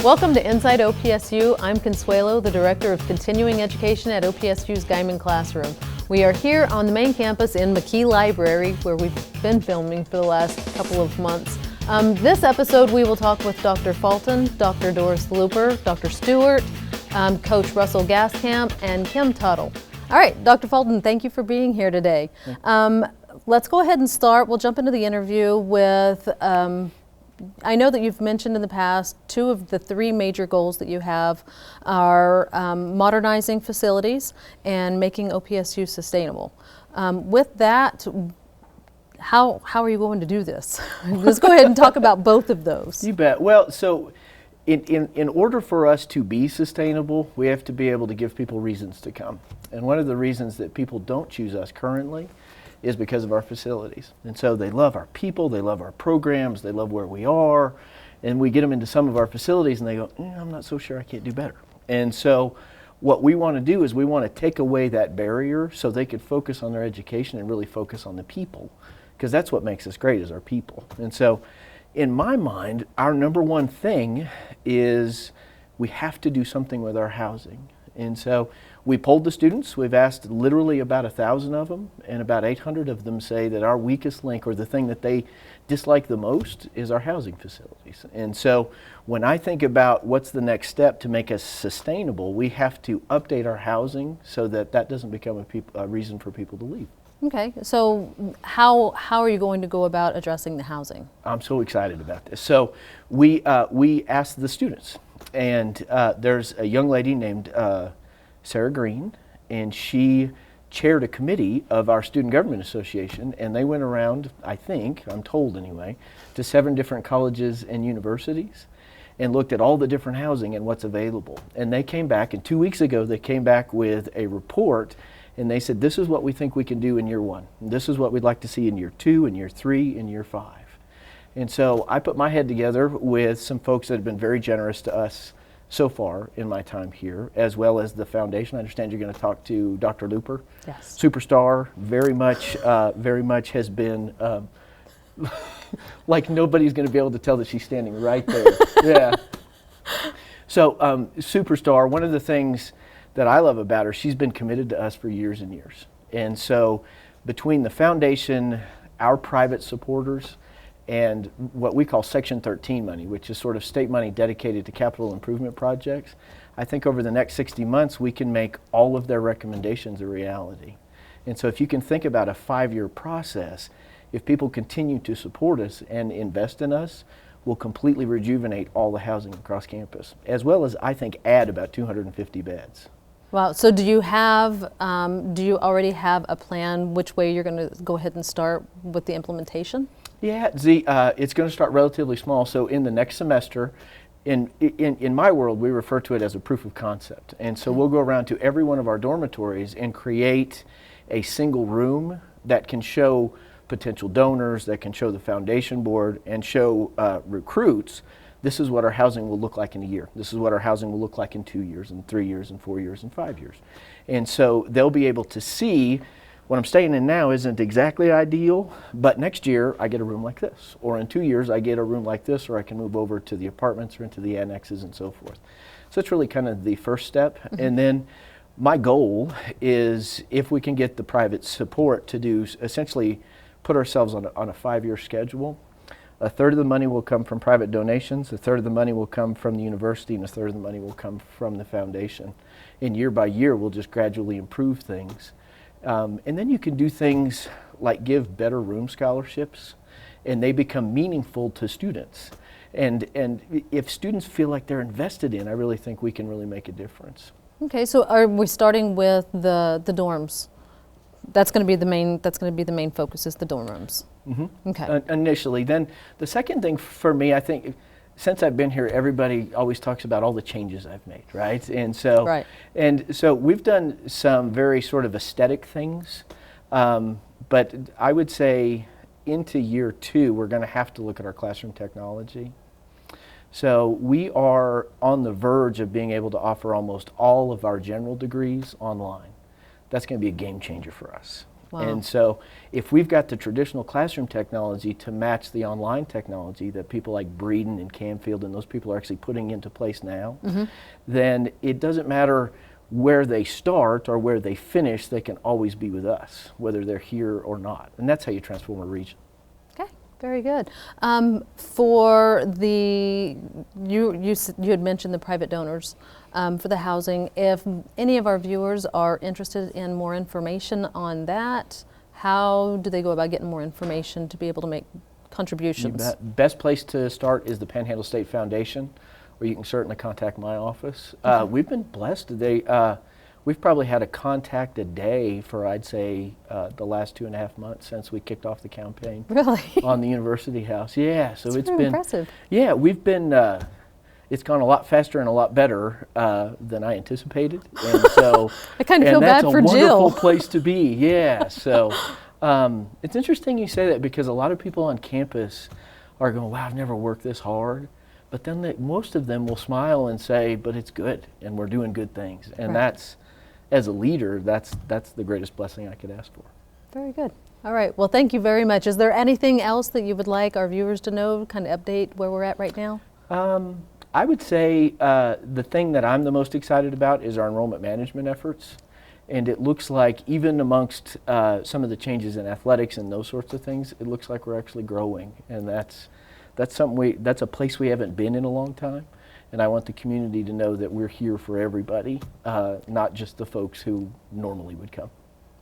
Welcome to Inside OPSU. I'm Consuelo, the Director of Continuing Education at OPSU's Guyman Classroom. We are here on the main campus in McKee Library, where we've been filming for the last couple of months. This episode we will talk with Dr. Fulton, Dr. Doris Looper, Dr. Stewart, Coach Russell Gaskamp, and Kim Tuttle. All right, Dr. Fulton, thank you for being here today. Let's go ahead and start. We'll jump into the interview with I know that you've mentioned in the past two of the three major goals that you have are modernizing facilities and making OPSU sustainable. With that, how are you going to do this? Let's go ahead and talk about both of those. You bet. Well, so in order for us to be sustainable, we have to be able to give people reasons to come. And one of the reasons that people don't choose us currently is because of our facilities. And so they love our people, they love our programs, they love where we are, and we get them into some of our facilities and they go, I'm not so sure, I can't do better. And so what we want to do is we want to take away that barrier so they could focus on their education and really focus on the people, because that's what makes us great is our people. And so in my mind, our number one thing is we have to do something with our housing. And so we polled the students. We've asked literally about 1,000 of them, and about 800 of them say that our weakest link, or the thing that they dislike the most, is our housing facilities. And so when I think about what's the next step to make us sustainable, we have to update our housing so that that doesn't become a reason for people to leave. Okay, so how are you going to go about addressing the housing? I'm so excited about this. So we asked the students, and there's a young lady named Sarah Green, and she chaired a committee of our Student Government Association, and they went around, I think, I'm told anyway, to 7 different colleges and universities and looked at all the different housing and what's available. And they came back, and 2 weeks ago they came back with a report, and they said, this is what we think we can do in year 1. And this is what we'd like to see in year 2, in year 3, in year 5. And so I put my head together with some folks that have been very generous to us so far in my time here, as well as the foundation. I understand you're going to talk to Dr. Looper. Yes. Superstar, very much has been, like nobody's going to be able to tell that she's standing right there. Yeah. So Superstar, one of the things that I love about her, she's been committed to us for years and years. And so between the foundation, our private supporters, and what we call Section 13 money, which is sort of state money dedicated to capital improvement projects, I think over the next 60 months we can make all of their recommendations a reality. And so if you can think about a 5-year process, if people continue to support us and invest in us, we'll completely rejuvenate all the housing across campus, as well as I think add about 250 beds. Wow, so do you already have a plan which way you're going to go ahead and start with the implementation? Yeah, it's going to start relatively small. So in the next semester, in my world, we refer to it as a proof of concept. And so we'll go around to every one of our dormitories and create a single room that can show potential donors, that can show the foundation board, and show recruits, this is what our housing will look like in a year. This is what our housing will look like in 2 years, and 3 years, and 4 years, and 5 years. And so they'll be able to see what I'm staying in now isn't exactly ideal, but next year I get a room like this, or in 2 years I get a room like this, or I can move over to the apartments or into the annexes and so forth. So it's really kind of the first step. Mm-hmm. And then my goal is, if we can get the private support to do, essentially put ourselves on a 5-year schedule, 1/3 of the money will come from private donations, 1/3 of the money will come from the university, and 1/3 of the money will come from the foundation. And year by year we'll just gradually improve things. And then you can do things like give better room scholarships, and they become meaningful to students. And if students feel like they're invested in, I really think we can really make a difference. Okay, so are we starting with the dorms? That's going to be the main focus, is the dorm rooms. Mm-hmm. Okay. Initially, then the second thing for me, I think, since I've been here, everybody always talks about all the changes I've made, right? And so we've done some very sort of aesthetic things, but I would say into year 2, we're going to have to look at our classroom technology. So we are on the verge of being able to offer almost all of our general degrees online. That's going to be a game changer for us. Wow. And so if we've got the traditional classroom technology to match the online technology that people like Breeden and Canfield and those people are actually putting into place now, then it doesn't matter where they start or where they finish, they can always be with us, whether they're here or not. And that's how you transform a region. Okay, very good. For the, you had mentioned the private donors for the housing. If any of our viewers are interested in more information on that, how do they go about getting more information to be able to make contributions? Best place to start is the Panhandle State Foundation, or you can certainly contact my office. We've been blessed. We've probably had a contact a day for, I'd say, the last 2.5 months since we kicked off the campaign. Really? On the University House. Yeah, so it's been impressive. Yeah, we've been. It's gone a lot faster and a lot better than I anticipated, and so I kind of feel bad for that's a Jill. wonderful place to be. Yeah, so it's interesting you say that because a lot of people on campus are going, "Wow, I've never worked this hard." But then most of them will smile and say, but it's good, and we're doing good things. And that's, as a leader, that's the greatest blessing I could ask for. Very good. All right, well, thank you very much. Is there anything else that you would like our viewers to know, kind of update where we're at right now? I would say the thing that I'm the most excited about is our enrollment management efforts. And it looks like even amongst some of the changes in athletics and those sorts of things, it looks like we're actually growing. And that's something that's a place we haven't been in a long time, and I want the community to know that we're here for everybody, not just the folks who normally would come.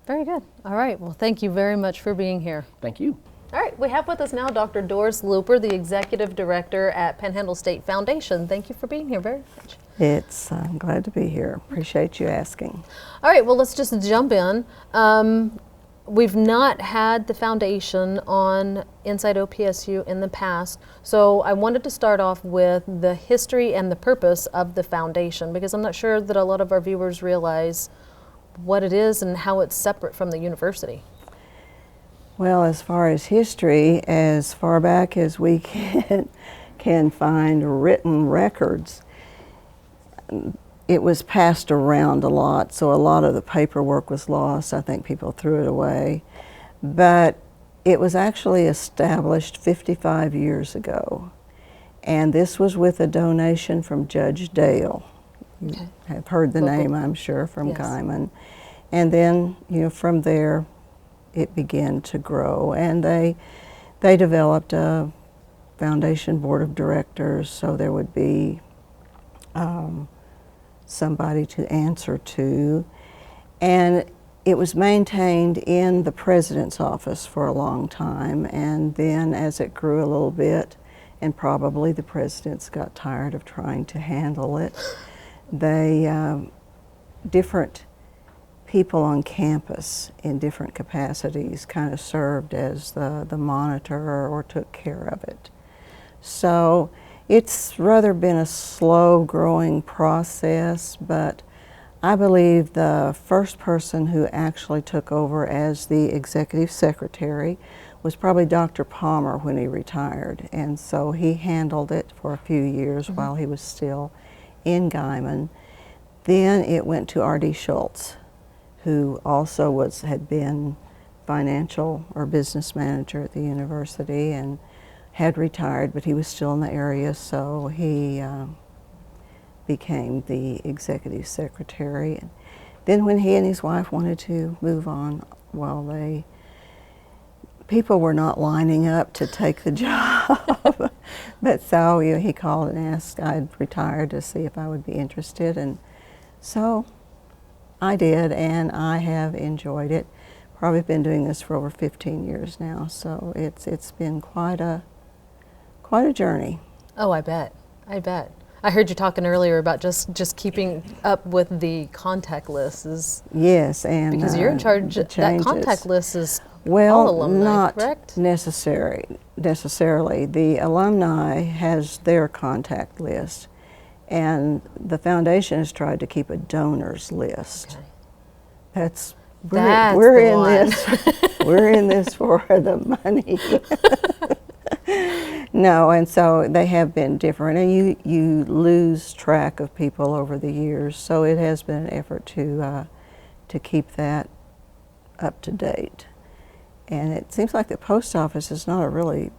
Very good. All right. Well, thank you very much for being here. Thank you. All right. We have with us now Dr. Doris Looper, the Executive Director at Panhandle State Foundation. Thank you for being here very much. I'm glad to be here. Appreciate you asking. All right. Well, let's just jump in. We've not had the foundation on Inside OPSU in the past, so I wanted to start off with the history and the purpose of the foundation, because I'm not sure that a lot of our viewers realize what it is and how it's separate from the university. Well, as far as history, as far back as we can find written records, it was passed around a lot, so a lot of the paperwork was lost. I think people threw it away. But it was actually established 55 years ago. And this was with a donation from Judge Dale. Okay. You have heard the name, I'm sure, from Yes. Guyman. And then, from there, it began to grow. And they developed a foundation board of directors, so there would be somebody to answer to, and it was maintained in the president's office for a long time, and then as it grew a little bit, and probably the presidents got tired of trying to handle it, different people on campus in different capacities kind of served as the monitor or took care of it. So it's rather been a slow growing process, but I believe the first person who actually took over as the executive secretary was probably Dr. Palmer when he retired, and so he handled it for a few years while he was still in Guyman. Then it went to R.D. Schultz, who also had been financial or business manager at the university and had retired, but he was still in the area, so he became the executive secretary. And then when he and his wife wanted to move on, people were not lining up to take the job. But so he called and asked, I'd retired, to see if I would be interested, and so I did, and I have enjoyed it. Probably been doing this for over 15 years now, so it's been quite a journey. Oh, I bet. I heard you talking earlier about just keeping up with the contact lists. Yes, and because you're in charge, that contact list is all alumni, not correct? necessarily. The alumni has their contact list, and the foundation has tried to keep a donors list. Okay. We're in this. We're in this for the money. No, and so they have been different, and you lose track of people over the years. So it has been an effort to keep that up to date. And it seems like the post office is not a really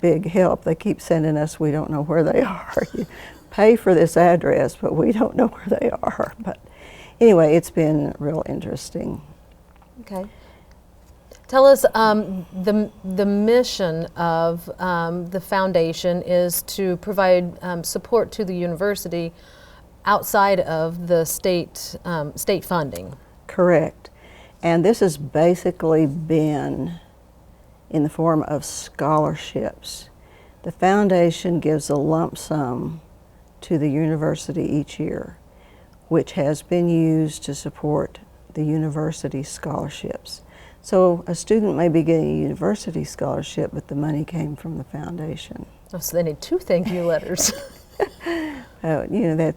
big help. They keep sending us, we don't know where they are. You pay for this address, but we don't know where they are. But anyway, it's been real interesting. Okay. Tell us, the mission of the foundation is to provide support to the university outside of the state funding. Correct. And this has basically been in the form of scholarships. The foundation gives a lump sum to the university each year, which has been used to support the university scholarships. So a student may be getting a university scholarship, but the money came from the foundation. Oh, so they need 2 thank you letters. You know,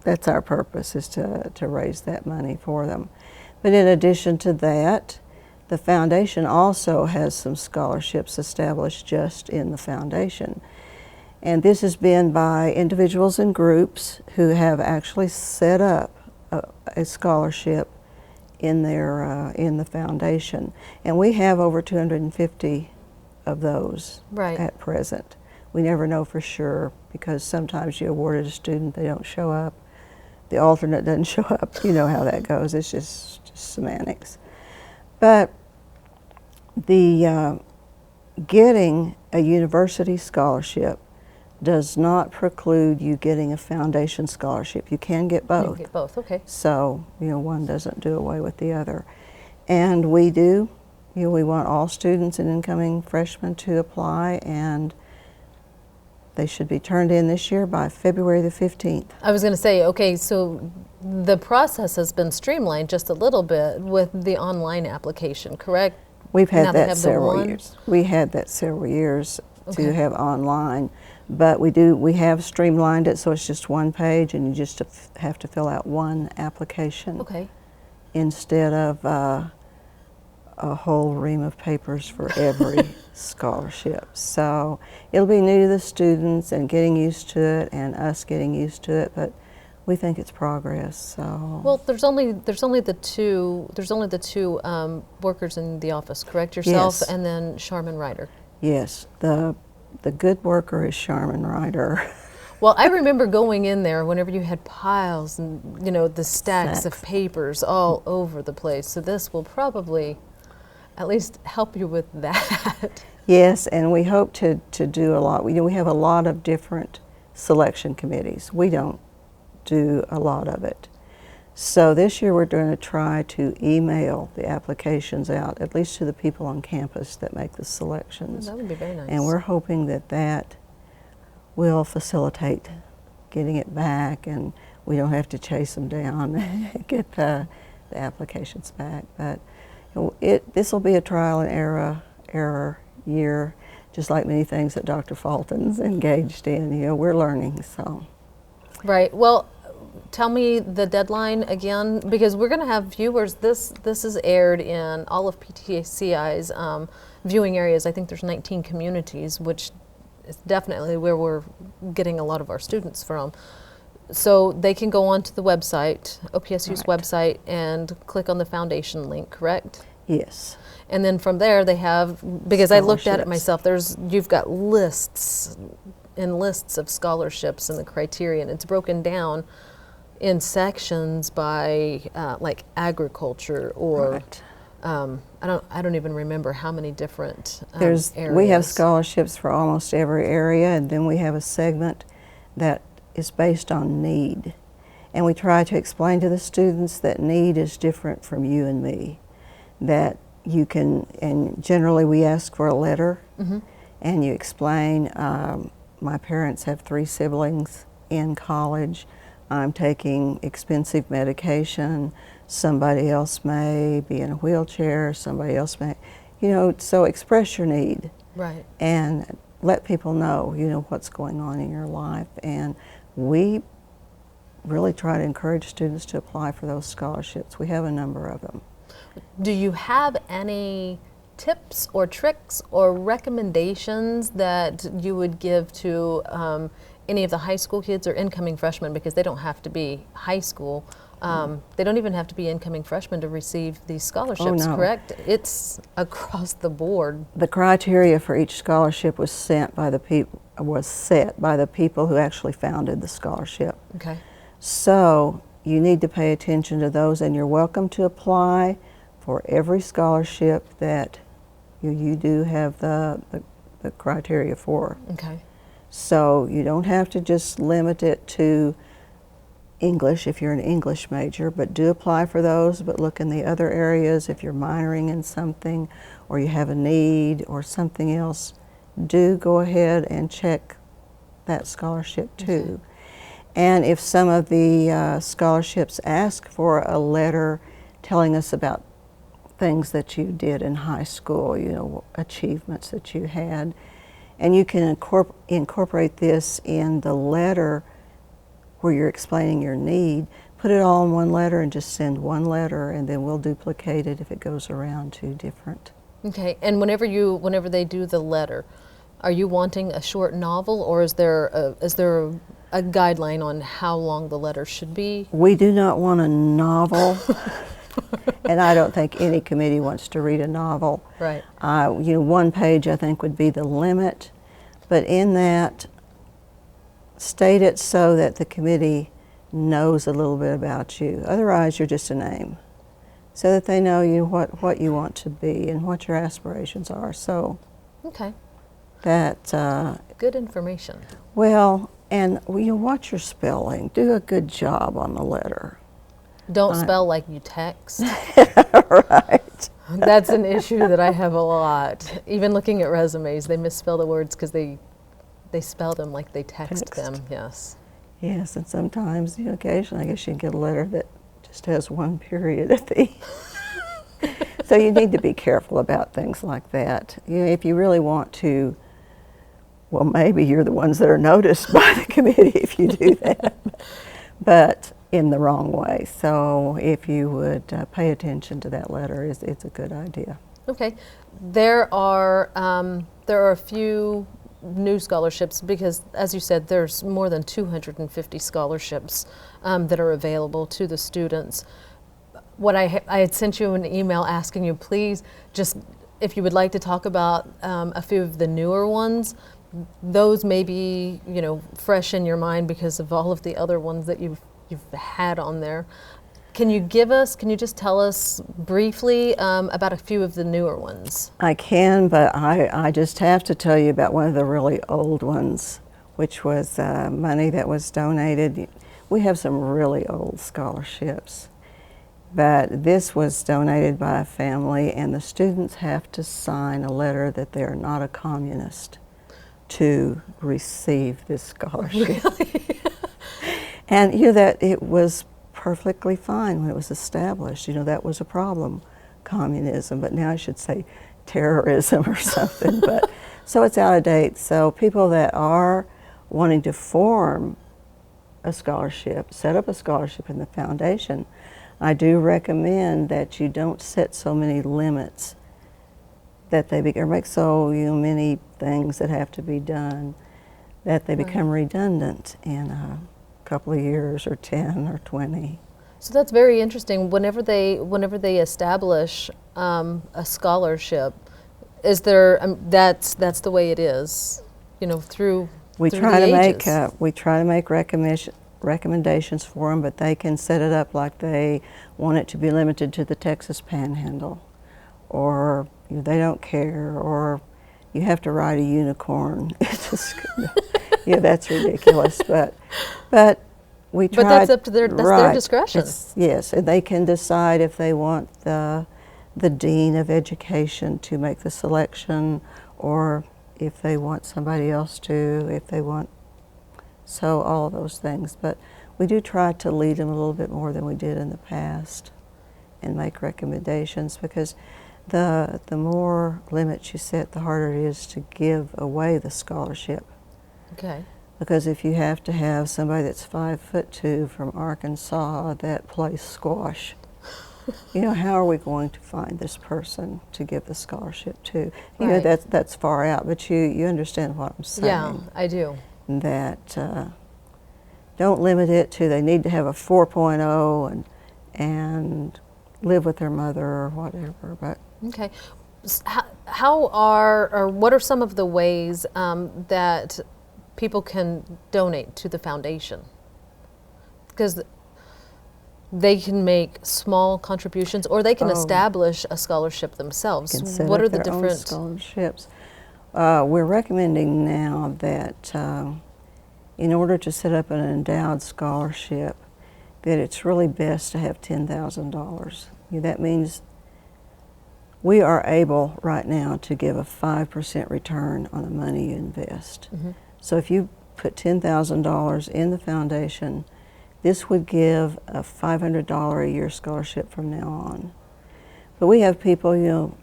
that's our purpose, is to raise that money for them. But in addition to that, the foundation also has some scholarships established just in the foundation. And this has been by individuals and groups who have actually set up a scholarship in the foundation. And we have over 250 of those at present. We never know for sure, because sometimes you awarded a student, they don't show up. The alternate doesn't show up. You know how that goes. It's just semantics. But the getting a university scholarship does not preclude you getting a foundation scholarship. You can get both. You can get both, okay. So, you know, one doesn't do away with the other. And we do, you know, we want all students and incoming freshmen to apply, and they should be turned in this year by February the 15th. I was going to say, okay, so the process has been streamlined just a little bit with the online application, correct? We've had that several years. We had that several years to have online, but we have streamlined it so it's just one page, and you just have to fill out one application. Okay. Instead of a whole ream of papers for every scholarship. So it'll be new to the students and getting used to it, and us getting used to it, but we think it's progress. So well, there's only the two workers in the office, correct? Yourself and then Charmin Ryder. Yes, the good worker is Charmin Ryder. Well, I remember going in there whenever you had piles and, you know, the stacks of papers all over the place. So this will probably at least help you with that. Yes, and we hope to do a lot. We have a lot of different selection committees. We don't do a lot of it. So this year we're going to try to email the applications out, at least to the people on campus that make the selections. That would be very nice. And we're hoping that will facilitate getting it back, and we don't have to chase them down and get the applications back. But this will be a trial and error year, just like many things that Dr. Fulton's engaged in. You know, we're learning, so. Right. Well, tell me the deadline again, because we're going to have viewers. This is aired in all of PTCI's viewing areas. I think there's 19 communities, which is definitely where we're getting a lot of our students from. So they can go onto the website, OPSU's website, and click on the foundation link, correct? Yes. And then from there they have, because I looked at it myself, you've got lists and lists of scholarships and the criteria, and it's broken down in sections by like agriculture or I don't even remember how many different areas. We have scholarships for almost every area, and then we have a segment that is based on need. And we try to explain to the students that need is different from you and me. That you can, and generally we ask for a letter, and you explain, my parents have 3 siblings in college, I'm taking expensive medication, somebody else may be in a wheelchair, somebody else may, you know, so express your need. Right. And let people know, you know, what's going on in your life. And we really try to encourage students to apply for those scholarships. We have a number of them. Do you have any tips or tricks or recommendations that you would give to any of the high school kids or incoming freshmen, because they don't have to be high school, They don't even have to be incoming freshmen to receive these scholarships, no. correct? It's across the board. The criteria for each scholarship was set by the people who actually founded the scholarship. Okay. So you need to pay attention to those, and you're welcome to apply for every scholarship that you do have the criteria for. Okay. So you don't have to just limit it to English if you're an English major, but do apply for those, but look in the other areas if you're minoring in something or you have a need or something else. Do go ahead and check that scholarship too. Okay. And if some of the scholarships ask for a letter telling us about things that you did in high school, you know, achievements that you had, and you can incorporate this in the letter where you're explaining your need, put it all in one letter and just send one letter, and then we'll duplicate it if it goes around to different. Okay, and whenever they do the letter, are you wanting a short novel, or is there a guideline on how long the letter should be? We do not want a novel, and I don't think any committee wants to read a novel. Right. You know, 1 page I think would be the limit, but in that, state it so that the committee knows a little bit about you. Otherwise, you're just a name, so that they know you what you want to be and what your aspirations are. So, okay, that good information. Well, and you watch your spelling. Do a good job on the letter. Don't spell like you text. Right. That's an issue that I have a lot. Even looking at resumes, they misspell the words because they spell them like they text them. Yes. Yes, and sometimes, you know, occasionally, I guess you can get a letter that just has 1 period at the So you need to be careful about things like that. You know, if you really want to, well, maybe you're the ones that are noticed by the committee if you do that, but in the wrong way. So if you would pay attention to that letter, it's a good idea. Okay. There are a few new scholarships because, as you said, there's more than 250 scholarships that are available to the students. What I had sent you an email asking you, please, just if you would like to talk about a few of the newer ones. Those may be, you know, fresh in your mind because of all of the other ones that you've had on there. Can you just tell us briefly about a few of the newer ones? I can, but I just have to tell you about one of the really old ones, which was money that was donated. We have some really old scholarships, but this was donated by a family, and the students have to sign a letter that they're not a communist to receive this scholarship. Really? And you know that it was perfectly fine when it was established. You know, that was a problem, communism, but now I should say terrorism or something. But so it's out of date. So people that are wanting to form a scholarship, set up a scholarship in the foundation, I do recommend that you don't set so many limits that they or make so many things that have to be done that they become redundant in a couple of years or 10 or 20. So that's very interesting. Whenever they establish a scholarship, is there that's the way it is, you know, through we through try the to ages. make recommendations for them, but they can set it up like they want it to be limited to the Texas Panhandle, or they don't care, or you have to ride a unicorn. It's just, that's ridiculous. But we try. But that's up to their discretion. Yes, and they can decide if they want the dean of education to make the selection, or if they want somebody else to, if they want. So all of those things, but we do try to lead them a little bit more than we did in the past, and make recommendations, because the more limits you set, the harder it is to give away the scholarship. Okay. Because if you have to have somebody that's 5'2" from Arkansas that plays squash, how are we going to find this person to give the scholarship to? Right. That's far out, but you understand what I'm saying. Yeah, I do. That don't limit it to they need to have a 4.0 and live with their mother or whatever. But Okay. What are some of the ways that people can donate to the foundation? Because they can make small contributions, or they can establish a scholarship themselves. can set What up are the their own different scholarships. We're recommending now that in order to set up an endowed scholarship, that it's really best to have $10,000. That means we are able right now to give a 5% return on the money you invest. Mm-hmm. So if you put $10,000 in the foundation, this would give a $500 a year scholarship from now on. But we have people,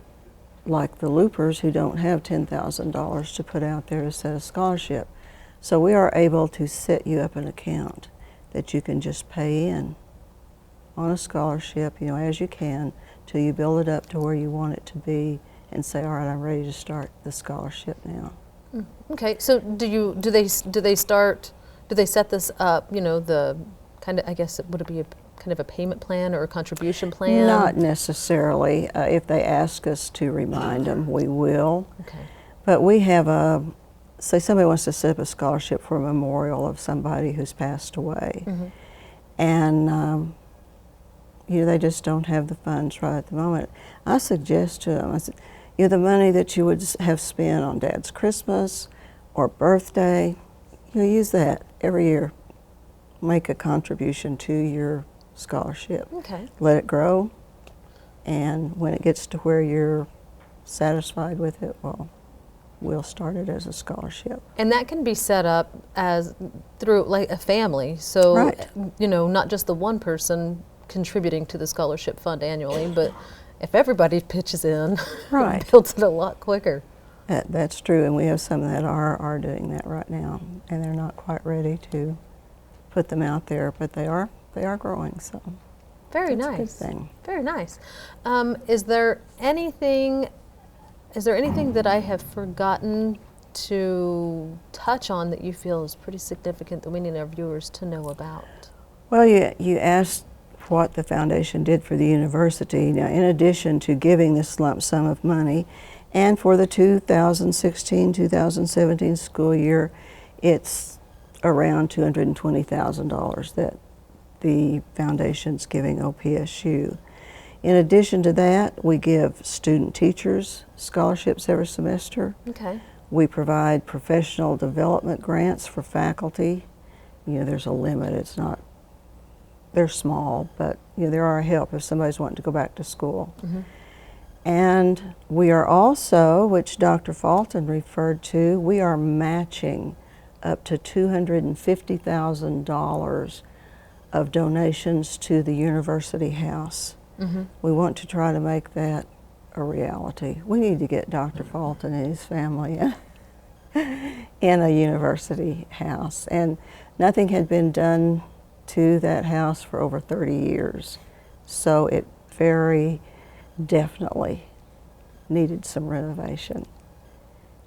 like the Loopers, who don't have $10,000 to put out there to set a scholarship. So we are able to set you up an account that you can just pay in on a scholarship, as you can, till you build it up to where you want it to be, and say, all right, I'm ready to start the scholarship now. Okay, so do they set this up? The kind of, I guess, would it be a kind of a payment plan or a contribution plan? Not necessarily. If they ask us to remind them, we will. Okay. But we have say somebody wants to set up a scholarship for a memorial of somebody who's passed away, Mm-hmm. and they just don't have the funds right at the moment. I suggest to them, I said, the money that you would have spent on Dad's Christmas or birthday, use that every year. Make a contribution to your scholarship. Okay. Let it grow, and when it gets to where you're satisfied with it, we'll start it as a scholarship. And that can be set up as through like a family, so Right. Not just the one person contributing to the scholarship fund annually, but if everybody pitches in, Right. it builds it a lot quicker. That's true, and we have some that are doing that right now, and they're not quite ready to put them out there, but they are growing. So Very that's nice. a good thing. Very nice. Is there anything that I have forgotten to touch on that you feel is pretty significant that we need our viewers to know about? Well, you asked what the foundation did for the university. Now, in addition to giving this lump sum of money, and for the 2016-2017 school year, it's around $220,000 that the foundation's giving OPSU. In addition to that, we give student teachers scholarships every semester. Okay. We provide professional development grants for faculty. There's a limit. It's not, they're small, but there are a help if somebody's wanting to go back to school. Mm-hmm. And we are also, which Dr. Fulton referred to, we are matching up to $250,000 of donations to the university house. Mm-hmm. We want to try to make that a reality. We need to get Dr. Fulton and his family in a university house. And nothing had been done to that house for over 30 years. So it very definitely needed some renovation.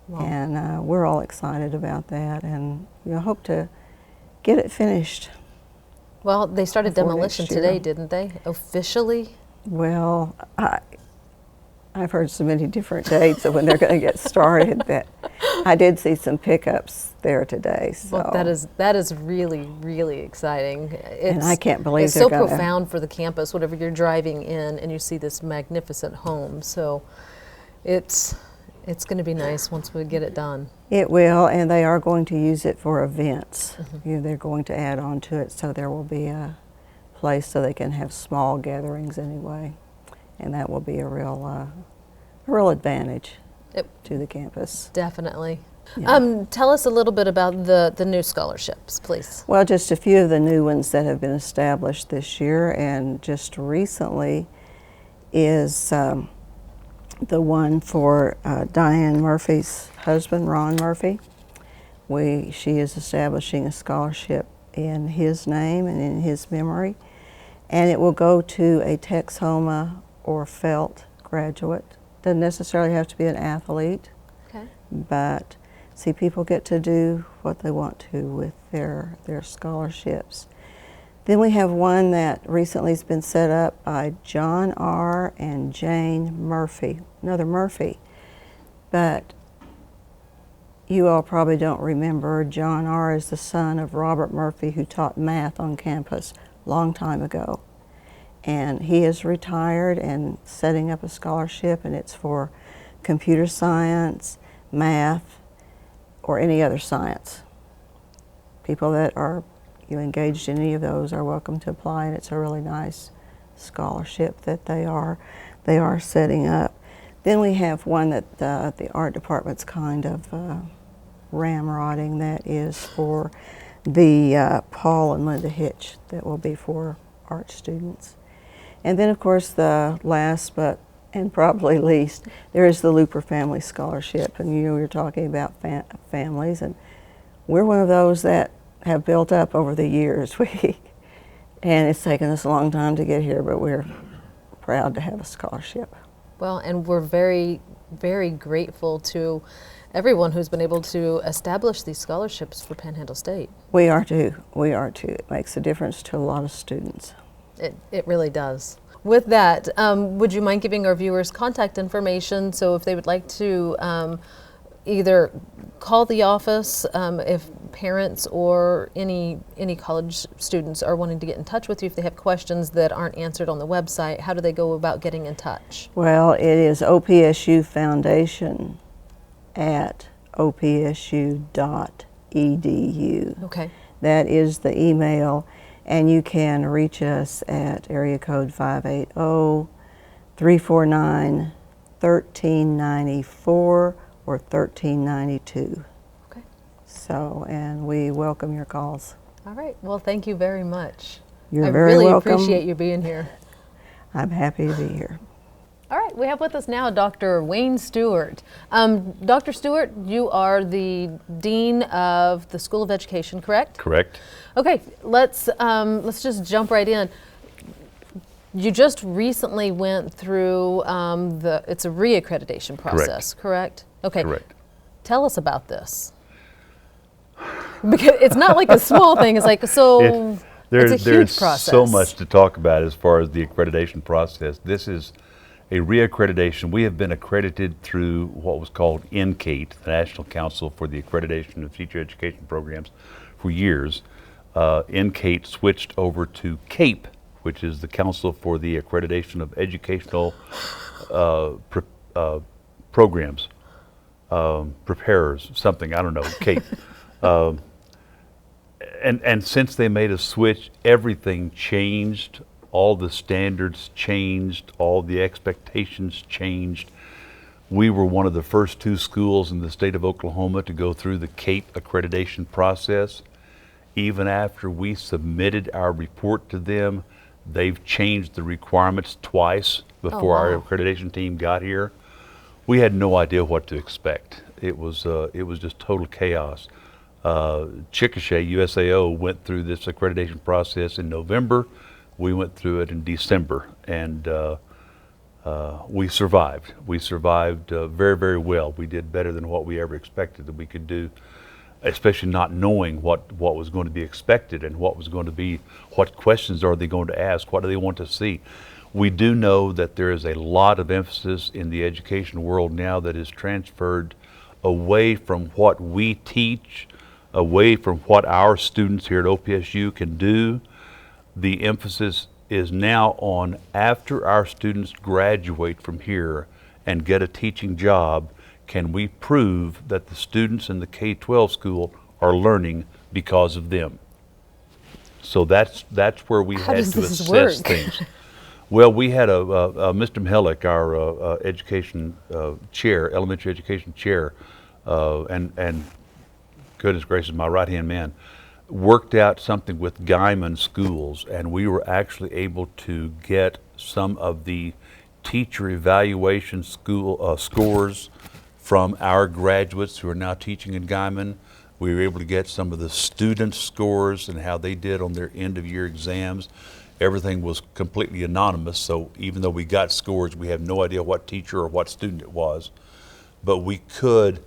Wow. And we're all excited about that, and hope to get it finished. Well, they started Before demolition next year. today, didn't they? Officially? Well, I've heard so many different dates of when they're going to get started that I did see some pickups there today. So Well, that is really, really exciting. and I can't believe it's they're so gonna, profound for the campus. Whenever you're driving in and you see this magnificent home, so it's going to be nice once we get it done. It will, and they are going to use it for events. Mm-hmm. They're going to add on to it, so there will be a place so they can have small gatherings anyway, and that will be a real advantage to the campus. Definitely. Yeah. Tell us a little bit about the new scholarships, please. Well, just a few of the new ones that have been established this year, and just recently is the one for Diane Murphy's husband, Ron Murphy. She is establishing a scholarship in his name and in his memory, and it will go to a Texhoma or Felt graduate. Doesn't necessarily have to be an athlete, Okay. but see people get to do what they want to with their scholarships. Then we have one that recently has been set up by John R. and Jane Murphy, another Murphy. But you all probably don't remember, John R. is the son of Robert Murphy, who taught math on campus a long time ago. And he is retired and setting up a scholarship, and it's for computer science, math, or any other science. People that are engaged in any of those are welcome to apply, and it's a really nice scholarship that they are setting up. Then we have one that the art department's kind of ramrodding, that is for the Paul and Linda Hitch, that will be for art students. And then of course the last but and probably least, there is the Looper Family Scholarship. And we were talking about families, and we're one of those that have built up over the years. And it's taken us a long time to get here, but we're proud to have a scholarship. Well, and we're very, very grateful to everyone who's been able to establish these scholarships for Panhandle State. We are too. We are too. It makes a difference to a lot of students. It really does. With that, would you mind giving our viewers contact information, so if they would like to either call the office, if parents or any college students are wanting to get in touch with you, if they have questions that aren't answered on the website, how do they go about getting in touch? Well, it is OPSU Foundation at opsu.edu. Okay. That is the email, and you can reach us at area code 580-349-1394 or 1392. Okay. So, and we welcome your calls. All right. Well, thank you very much. You're very really welcome. Appreciate you being here. I'm happy to be here. All right, we have with us now Dr. Wayne Stewart. Dr. Stewart, you are the Dean of the School of Education, correct? Correct. Okay, let's just jump right in. You just recently went through it's a reaccreditation process, correct? Okay. Correct. Tell us about this. Because it's not like a small thing. It's like it's a huge process. So much to talk about as far as the accreditation process. This is a reaccreditation. We have been accredited through what was called NCATE, the National Council for the Accreditation of Teacher Education Programs, for years. NCATE switched over to CAPE, which is the Council for the Accreditation of Educational Programs, preparers, something, I don't know, CAPE. And since they made a switch, everything changed. All the standards changed, all the expectations changed. We were one of the first two schools in the state of Oklahoma to go through the CAPE accreditation process. Even after we submitted our report to them, they've changed the requirements twice before our accreditation team got here. We had no idea what to expect. It was just total chaos. Chickasha, USAO, went through this accreditation process in November. We went through it in December, and we survived. We survived very, very well. We did better than what we ever expected that we could do, especially not knowing what was going to be expected and what was going to be, what questions are they going to ask, what do they want to see. We do know that there is a lot of emphasis in the education world now that is transferred away from what we teach, away from what our students here at OPSU can do. The emphasis is now on, after our students graduate from here and get a teaching job, can we prove that the students in the K-12 school are learning because of them? So that's where we had to assess things. Well, we had Mr. Mihelic, our education chair, elementary education chair, and goodness gracious, my right-hand man, worked out something with Guyman schools, and we were actually able to get some of the teacher evaluation scores from our graduates who are now teaching in Guyman. We were able to get some of the student scores and how they did on their end of year exams. Everything was completely anonymous, so even though we got scores, we have no idea what teacher or what student it was. But we could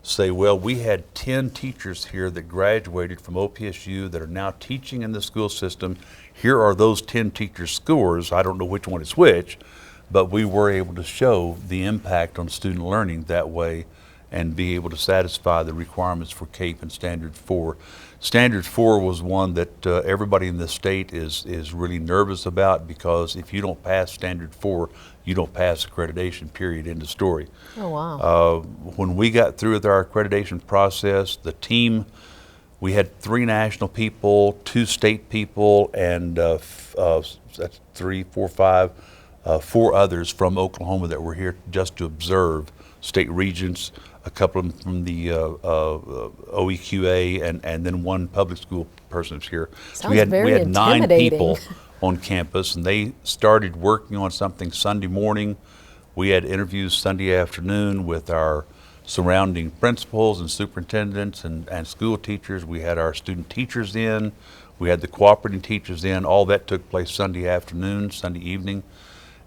say, well, we had 10 teachers here that graduated from OPSU that are now teaching in the school system. Here are those 10 teachers' scores. I don't know which one is which, but we were able to show the impact on student learning that way and be able to satisfy the requirements for CAPE and Standard 4. Standard 4 was one that everybody in the state is really nervous about, because if you don't pass Standard 4, you don't pass accreditation, period, end of story. Oh, wow. When we got through with our accreditation process, the team, we had 3 national people, 2 state people, and that's 3, 4, 5, 4 others from Oklahoma that were here just to observe, state regents, a couple of them from the OEQA, and then 1 public school person was here. So we had 9 people on campus, and they started working on something Sunday morning. We had interviews Sunday afternoon with our surrounding principals and superintendents and school teachers. We had our student teachers in. We had the cooperating teachers in. All that took place Sunday afternoon, Sunday evening.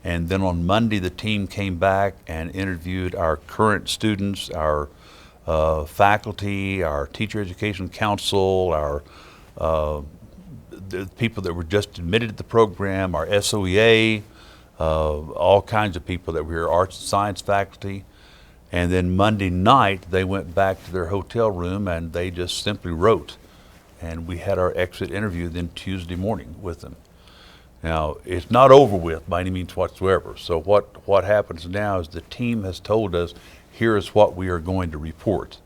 And then on Monday, the team came back and interviewed our current students, our faculty, our teacher education council, our the people that were just admitted to the program, our SOEA, all kinds of people that were here, arts and science faculty. And then Monday night, they went back to their hotel room and they just simply wrote. And we had our exit interview then Tuesday morning with them. Now, it's not over with by any means whatsoever. So what happens now is the team has told us, here is what we are going to report.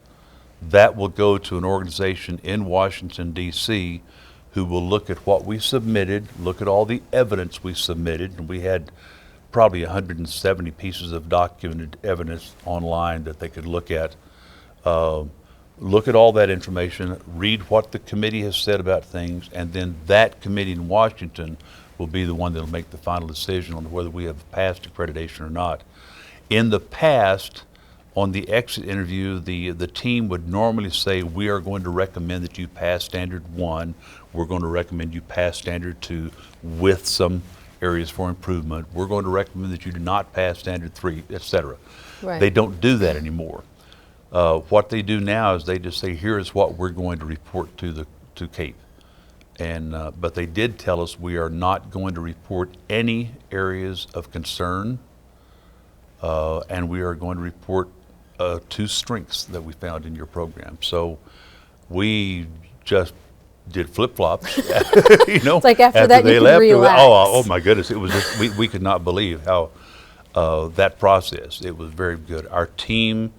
That will go to an organization in Washington, D.C., who will look at what we submitted, look at all the evidence we submitted, and we had probably 170 pieces of documented evidence online that they could look at. Look at all that information, read what the committee has said about things, and then that committee in Washington will be the one that will make the final decision on whether we have passed accreditation or not. In the past, on the exit interview, the team would normally say, we are going to recommend that you pass Standard 1, we're going to recommend you pass Standard 2 with some areas for improvement, we're going to recommend that you do not pass Standard 3, etc. Right. They don't do that anymore. What they do now is they just say, here is what we're going to report to CAPE. And but they did tell us we are not going to report any areas of concern, and we are going to report 2 strengths that we found in your program. So we just did flip-flops. You know, it's like after that they you left, can relax. oh my goodness, it was just, we could not believe how that process. It was very good. Our team.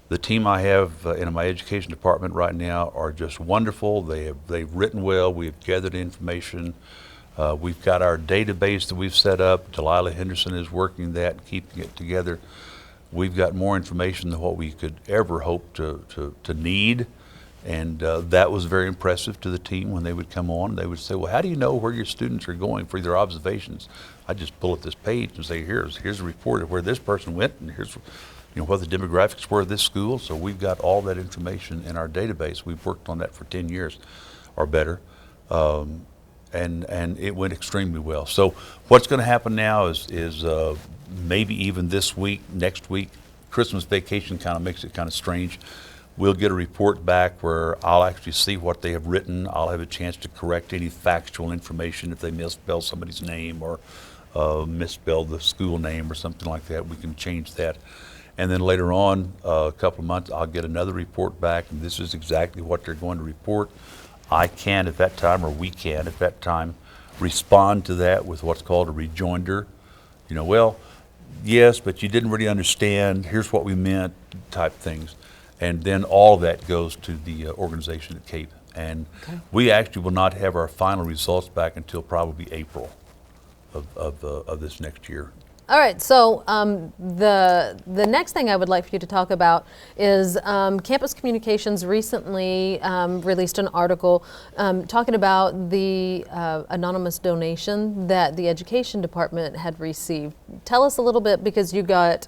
The team I have in my education department right now are just wonderful. They've written well. We've gathered information. We've got our database that we've set up. Delilah Henderson is working that and keeping it together. We've got more information than what we could ever hope to need. And that was very impressive to the team when they would come on. They would say, well, how do you know where your students are going for their observations? I just pull up this page and say, here's a report of where this person went, and here's what the demographics were of this school. So we've got all that information in our database. We've worked on that for 10 years or better, and it went extremely well. So what's going to happen now is maybe even this week, next week, Christmas vacation kind of makes it kind of strange. We'll get a report back where I'll actually see what they have written. I'll have a chance to correct any factual information if they misspell somebody's name or misspell the school name or something like that. We can change that. And then later on, a couple of months, I'll get another report back, and this is exactly what they're going to report. I can at that time, or we can at that time, respond to that with what's called a rejoinder. Well, yes, but you didn't really understand, here's what we meant, type things. And then all of that goes to the organization at CAPE. And we actually will not have our final results back until probably April of this next year. All right, so the next thing I would like for you to talk about is Campus Communications recently released an article talking about the anonymous donation that the Education Department had received. Tell us a little bit, because you got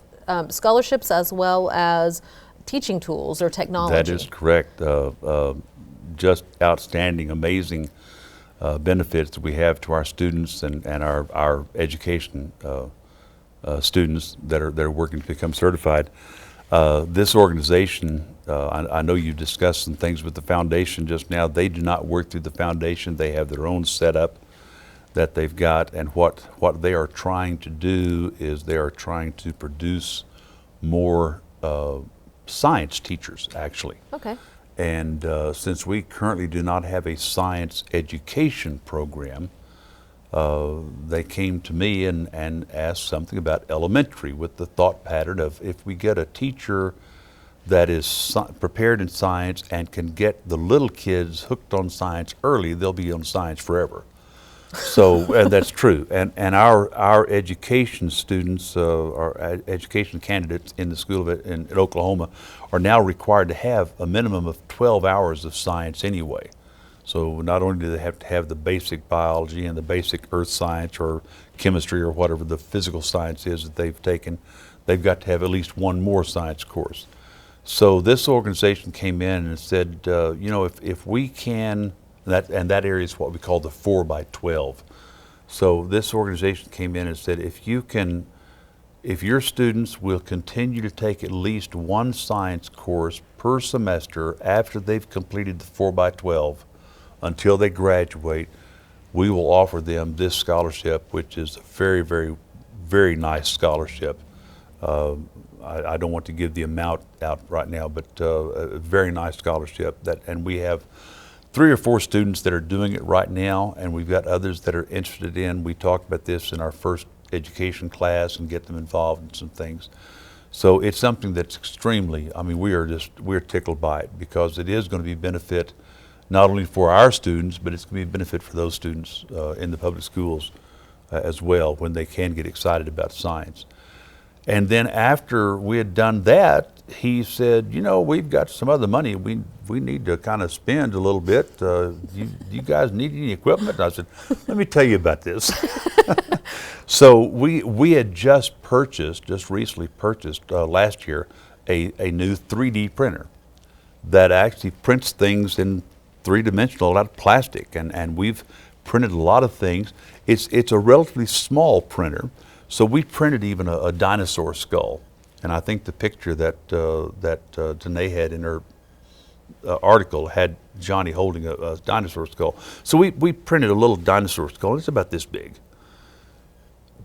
scholarships as well as teaching tools or technology. That is correct. Just outstanding, amazing benefits that we have to our students and our education students that are working to become certified. This organization, I know you discussed some things with the foundation just now. They do not work through the foundation. They have their own setup that they've got, and what they are trying to do is they are trying to produce more science teachers, actually. Okay. And since we currently do not have a science education program, they came to me and asked something about elementary, with the thought pattern of, if we get a teacher that is prepared in science and can get the little kids hooked on science early, they'll be on science forever. So, and that's true. And our education students, our education candidates in the school in Oklahoma, are now required to have a minimum of 12 hours of science anyway. So not only do they have to have the basic biology and the basic earth science or chemistry or whatever the physical science is that they've taken, they've got to have at least one more science course. So this organization came in and said, you know, if we can, and that area is what we call the 4x12. So this organization came in and said, if your students will continue to take at least one science course per semester after they've completed the 4x12 until they graduate, we will offer them this scholarship, which is a very, very, very nice scholarship. I don't want to give the amount out right now, but a very nice scholarship. And we have 3 or 4 students that are doing it right now, and we've got others that are interested in. We talked about this in our first education class and get them involved in some things. So it's something that's extremely, I mean, we're tickled by it, because it is going to be benefit not only for our students, but it's going to be a benefit for those students in the public schools as well, when they can get excited about science. And then after we had done that, he said, you know, we've got some other money we need to kind of spend a little bit. You guys need any equipment? And I said, let me tell you about this. So we had just recently purchased last year a new 3D printer that actually prints things in 3-dimensional out of plastic, and we've printed a lot of things. It's a relatively small printer, so we printed even a dinosaur skull. And I think the picture that Danae had in her article had Johnny holding a dinosaur skull. So we printed a little dinosaur skull. It's about this big.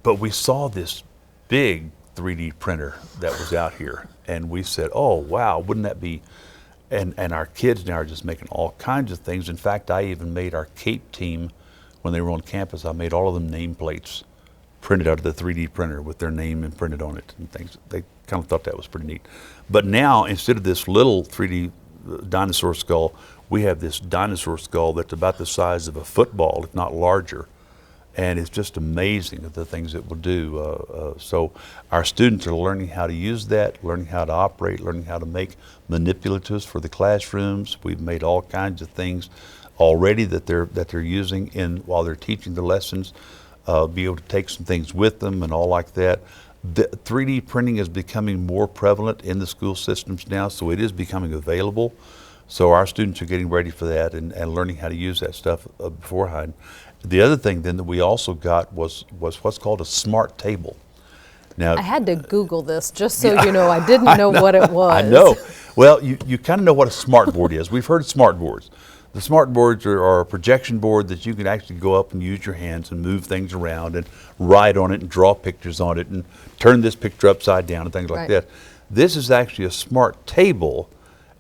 But we saw this big 3D printer that was out here, and we said, oh wow, wouldn't that be, and our kids now are just making all kinds of things. In fact, I even made our CAPE team, when they were on campus, I made all of them nameplates printed out of the 3D printer with their name imprinted on it and things. They kind of thought that was pretty neat. But now, instead of this little 3D dinosaur skull, we have this dinosaur skull that's about the size of a football, if not larger. And it's just amazing at the things it will do. So our students are learning how to use that, learning how to operate, learning how to make manipulatives for the classrooms. We've made all kinds of things already that they're using while they're teaching the lessons. Be able to take some things with them and all like that. The 3D printing is becoming more prevalent in the school systems now, so it is becoming available. So our students are getting ready for that and learning how to use that stuff beforehand. The other thing then that we also got was what's called a smart table. Now, I had to Google this just so you know. I didn't know what it was. I know. Well, you kind of know what a smart board is. We've heard of smart boards. The smart boards are a projection board that you can actually go up and use your hands and move things around and write on it and draw pictures on it and turn this picture upside down and things like that. This is actually a smart table,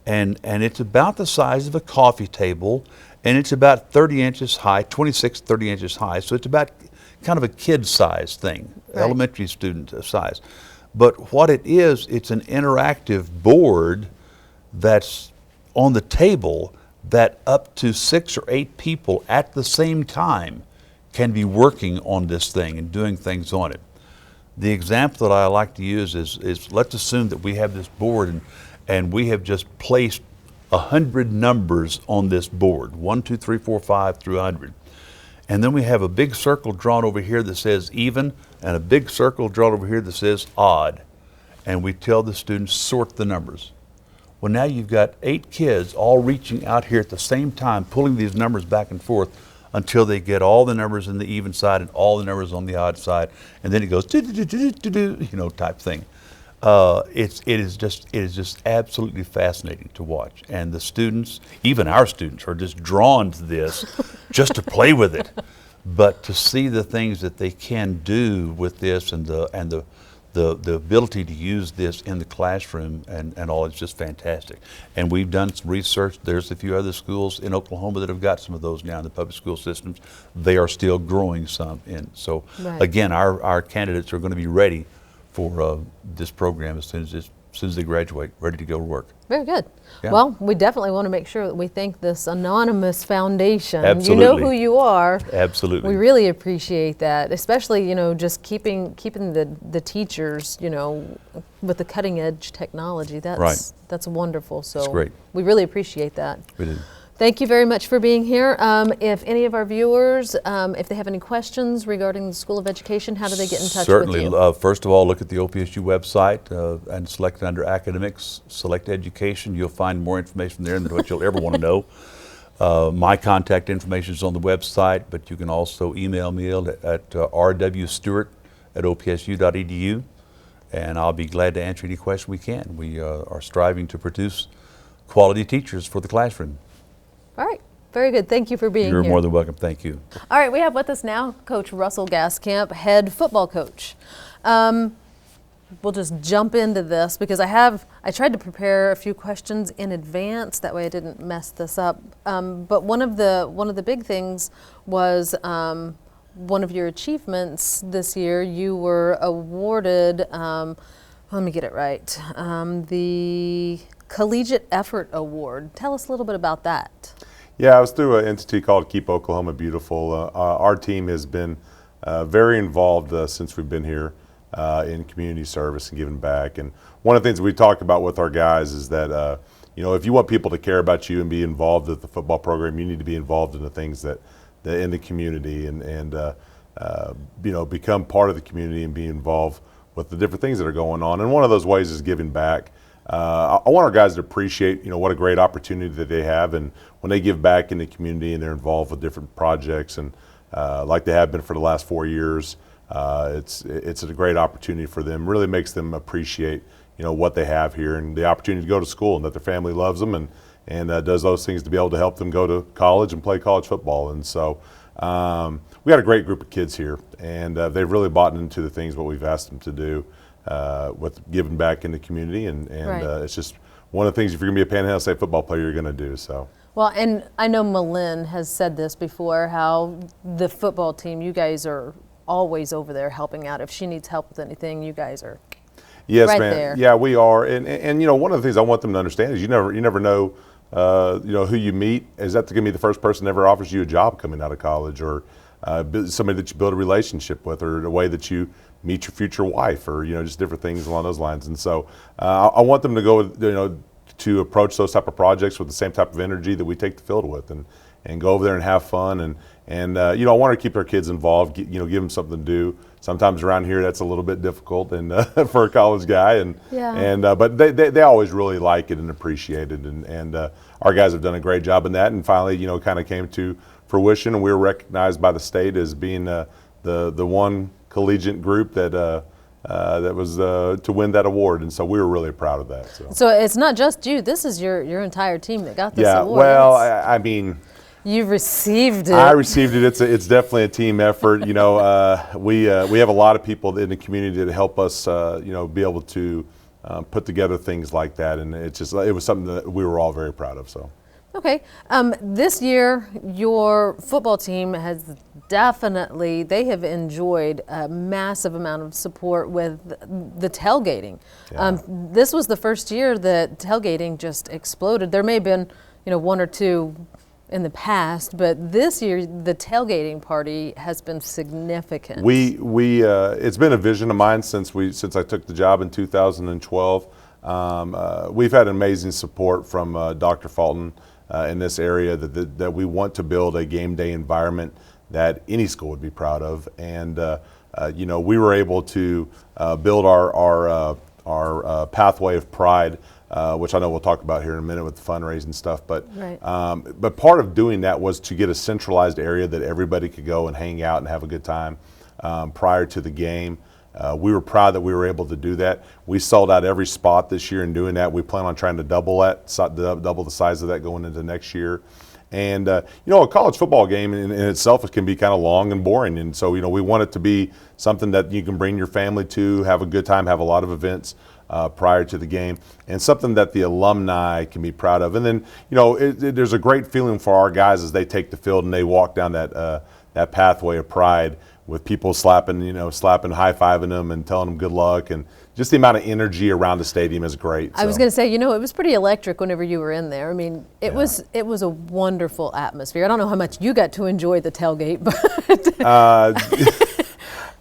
and it's about the size of a coffee table, and it's about 30 inches high, 26, 30 inches high. So it's about kind of a kid size thing, elementary student size. But what it is, it's an interactive board that's on the table that up to 6 or 8 people at the same time can be working on this thing and doing things on it. The example that I like to use is let's assume that we have this board and we have just placed 100 numbers on this board, 1, 2, 3, 4, 5 through 100. And then we have a big circle drawn over here that says even, and a big circle drawn over here that says odd. And we tell the students, sort the numbers. Well, now you've got 8 kids all reaching out here at the same time, pulling these numbers back and forth until they get all the numbers in the even side and all the numbers on the odd side. And then it goes, do-do-do-do-do-do, you know, type thing. it is just absolutely fascinating to watch, and the students, even our students, are just drawn to this just to play with it. But to see the things that they can do with this, and the ability to use this in the classroom and all, it's just fantastic. And we've done some research. There's a few other schools in Oklahoma that have got some of those now in the public school systems. They are still growing some in. So Right. again, our candidates are going to be ready for this program as soon as they graduate, ready to go to work. Very good. Yeah. Well, we definitely want to make sure that we thank this anonymous foundation. Absolutely. You know who you are. Absolutely. We really appreciate that, especially, just keeping the teachers, with the cutting edge technology. That's wonderful. So That's great. we really appreciate that. We do. Thank you very much for being here. If any of our viewers, if they have any questions regarding the School of Education, how do they get in touch Certainly. with you? First of all, look at the OPSU website and select under academics, select education. You'll find more information there than what you'll ever want to know. My contact information is on the website, but you can also email me at rwstewart@opsu.edu, and I'll be glad to answer any question we can. We are striving to produce quality teachers for the classroom. All right. Very good. Thank you for being You're here. more than welcome. Thank you. All right, we have with us now Coach Russell Gaskamp, head football coach. We'll just jump into this because I tried to prepare a few questions in advance, that way I didn't mess this up. But one of the big things was one of your achievements this year. You were awarded, let me get it right, the Collegiate Effort Award. Tell us a little bit about that. Yeah, I was through an entity called Keep Oklahoma Beautiful. Our team has been very involved since we've been here in community service and giving back. And one of the things we talk about with our guys is that, if you want people to care about you and be involved with the football program, you need to be involved in the things that in the community and become part of the community and be involved with the different things that are going on. And one of those ways is giving back. I want our guys to appreciate, what a great opportunity that they have, and when they give back in the community and they're involved with different projects, and like they have been for the last 4 years, it's a great opportunity for them. Really makes them appreciate, what they have here and the opportunity to go to school, and that their family loves them and does those things to be able to help them go to college and play college football. And so we got a great group of kids here, and they've really bought into the things what we've asked them to do. With giving back in the community, and Right. It's just one of the things, if you're going to be a Panhandle State football player, you're going to do. So. Well, and I know Malin has said this before, how the football team, you guys are always over there helping out. If she needs help with anything, you guys are Yes, right ma'am. there. Yeah, we are, and one of the things I want them to understand is you never know, who you meet. Is that going to be the first person that ever offers you a job coming out of college, or somebody that you build a relationship with, or the way that you meet your future wife, or just different things along those lines. And so I want them to go, to approach those type of projects with the same type of energy that we take the field with, and go over there and have fun. And I want to keep our kids involved, give them something to do. Sometimes around here that's a little bit difficult, and for a college guy, but they always really like it and appreciate it, and our guys have done a great job in that. And finally, kind of came to fruition, and we were recognized by the state as being the one collegiate group that was to win that award, and so we were really proud of that. So it's not just you. This is your entire team that got this award. Well, I mean, you received it. I received it. It's definitely a team effort. We have a lot of people in the community that help us, be able to put together things like that, and it was something that we were all very proud of. So. Okay. This year, your football team has definitely, they have enjoyed a massive amount of support with the tailgating. Yeah. This was the first year that tailgating just exploded. There may have been, one or two in the past, but this year the tailgating party has been significant. It's been a vision of mine since I took the job in 2012. We've had amazing support from Dr. Fulton in this area that we want to build a game day environment that any school would be proud of, and we were able to build our pathway of pride, which I know we'll talk about here in a minute with the fundraising stuff. But Right. But part of doing that was to get a centralized area that everybody could go and hang out and have a good time prior to the game. We were proud that we were able to do that. We sold out every spot this year in doing that. We plan on trying to double the size of that going into next year. And you know, a college football game in itself can be kind of long and boring. And so, you know, we want it to be something that you can bring your family to, have a good time, have a lot of events prior to the game, and something that the alumni can be proud of. And then, you know, there's a great feeling for our guys as they take the field and they walk down that pathway of pride with people slapping, high-fiving them and telling them good luck, and just the amount of energy around the stadium is great. I was going to say, you know, it was pretty electric whenever you were in there. I mean, it was a wonderful atmosphere. I don't know how much you got to enjoy the tailgate, but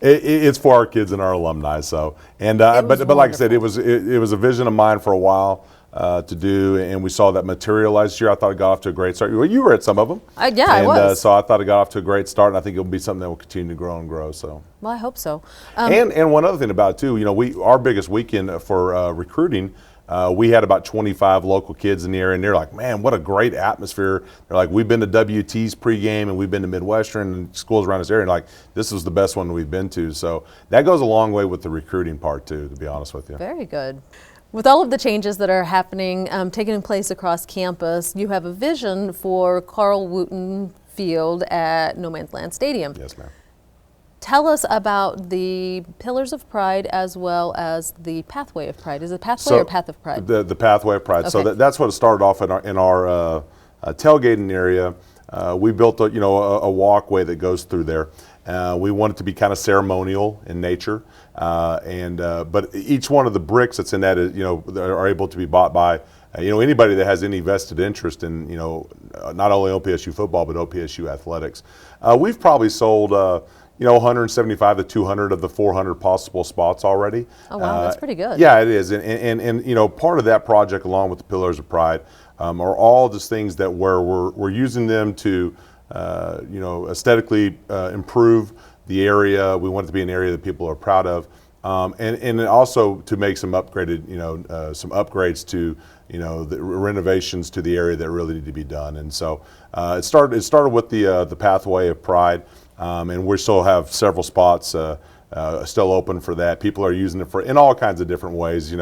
it's for our kids and our alumni. So, and but like I said, it was a vision of mine for a while to do, and we saw that materialize this year. I thought it got off to a great start. Well, you were at some of them. Yeah, I was. So I thought it got off to a great start, and I think it will be something that will continue to grow and grow. So. Well, I hope so. And one other thing about it too, you know, our biggest weekend for recruiting, we had about 25 local kids in the area, and they're like, man, what a great atmosphere. They're like, we've been to WT's pregame, and we've been to Midwestern and schools around this area, and like, this was the best one we've been to. So that goes a long way with the recruiting part too, to be honest with you. Very good. With all of the changes that are happening, taking place across campus, you have a vision for Carl Wooten Field at No Man's Land Stadium. Yes, ma'am. Tell us about the Pillars of Pride as well as the Pathway of Pride. Is it Pathway or Path of Pride? The Pathway of Pride. Okay. So that's what it started off in our tailgating area. We built a walkway that goes through there. We want it to be kind of ceremonial in nature, but each one of the bricks that's in that is, are able to be bought by anybody that has any vested interest in not only OPSU football but OPSU athletics. We've probably sold 175 to 200 of the 400 possible spots already. Oh wow, that's pretty good. Yeah, it is, and part of that project, along with the Pillars of Pride, are all just things that we're using them to aesthetically improve the area. We want it to be an area that people are proud of, and also to make some some upgrades to the renovations to the area that really need to be done. And so it started with the Pathway of Pride, and we still have several spots still open for that. People are using it in all kinds of different ways.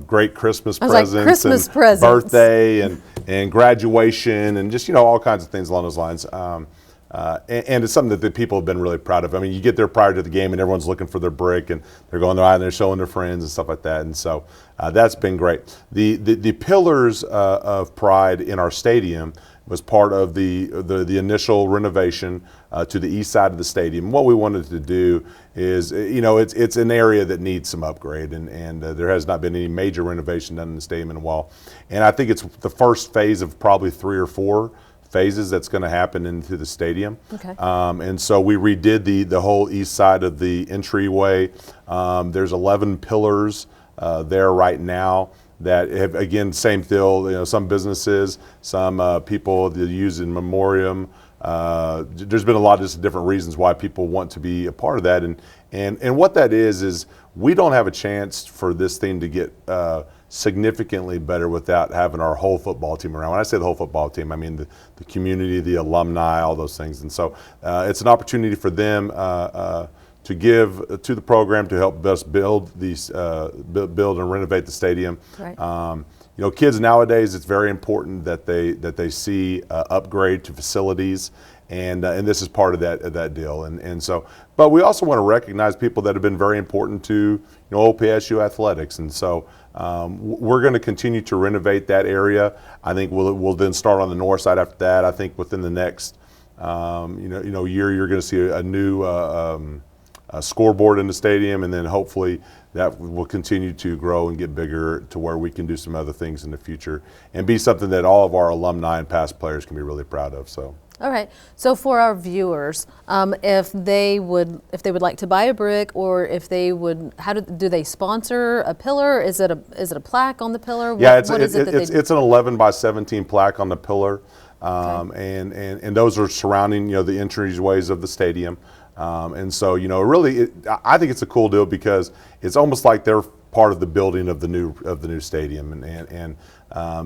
Great Christmas presents, birthday and graduation, and just all kinds of things along those lines. And it's something that the people have been really proud of. I mean, you get there prior to the game and everyone's looking for their brick, and they're going there and they're showing their friends and stuff like that. And so that's been great. The Pillars of Pride in our stadium was part of the initial renovation to the east side of the stadium. What we wanted to do is, it's an area that needs some upgrade, and there has not been any major renovation done in the stadium in a while. And I think it's the first phase of probably 3 or 4 phases that's going to happen into the stadium. Okay. And so we redid the whole east side of the entryway. There's 11 pillars there right now that have, again, same deal, some businesses, some people that use in memoriam. There's been a lot of just different reasons why people want to be a part of that. And what that is we don't have a chance for this thing to get significantly better without having our whole football team around. When I say the whole football team, I mean the community, the alumni, all those things. And so it's an opportunity for them to give to the program to help us build build and renovate the stadium. Right. Kids nowadays, it's very important that they see upgrade to facilities, and this is part of that deal. And so, but we also want to recognize people that have been very important to OPSU athletics, and so we're going to continue to renovate that area. I think we'll then start on the north side after that. I think within the next year, you're going to see a new scoreboard in the stadium, and then hopefully that will continue to grow and get bigger to where we can do some other things in the future and be something that all of our alumni and past players can be really proud of. So. All right. So for our viewers, if they would like to buy a brick, or if they would, do they sponsor a pillar? Is it a plaque on the pillar? Yeah, it's an 11 by 17 plaque on the pillar, Okay. and those are surrounding the entryways of the stadium. And so, really, I think it's a cool deal because it's almost like they're part of the building of the new stadium, and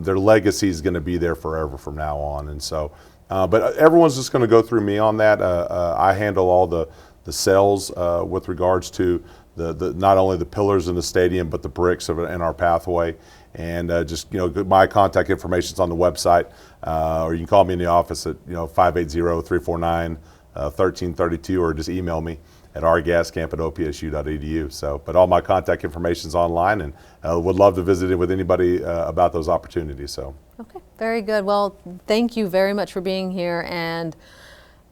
their legacy is going to be there forever from now on. And so, but everyone's just going to go through me on that. I handle all the sales with regards to not only the pillars in the stadium, but the bricks in our pathway. And just, my contact information is on the website, or you can call me in the office at 580-349-1332, or just email me at rgascamp@opsu.edu. So, but all my contact information is online, and would love to visit it with anybody about those opportunities. So. Okay, very good. Well, thank you very much for being here, and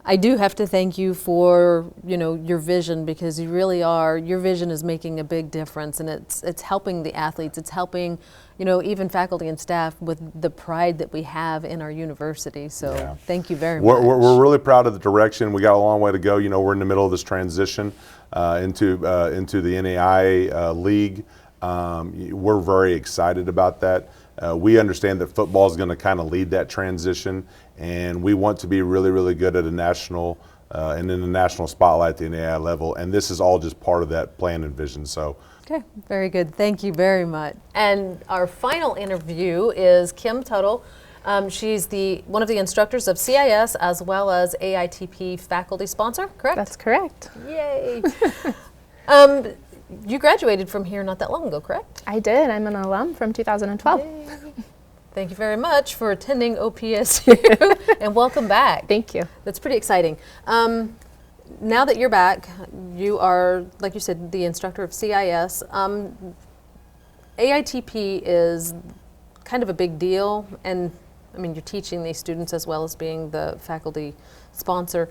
I do have to thank you for your vision, because you really are. Your vision is making a big difference, and it's helping the athletes. It's helping even faculty and staff with the pride that we have in our university. So thank you very much. We're really proud of the direction. We got a long way to go. We're in the middle of this transition into the NAIA league. We're very excited about that. We understand that football is going to kind of lead that transition, and we want to be really, really good at a national and in the national spotlight at the NAIA level. And this is all just part of that plan and vision. So. Okay, very good. Thank you very much. And our final interview is Kim Tuttle. She's one of the instructors of CIS as well as AITP faculty sponsor, correct? That's correct. Yay. You graduated from here not that long ago, correct? I did. I'm an alum from 2012. Yay. Thank you very much for attending OPSU and welcome back. Thank you. That's pretty exciting. Now that you're back, you are, like you said, the instructor of CIS. AITP is kind of a big deal, and I mean, you're teaching these students as well as being the faculty sponsor.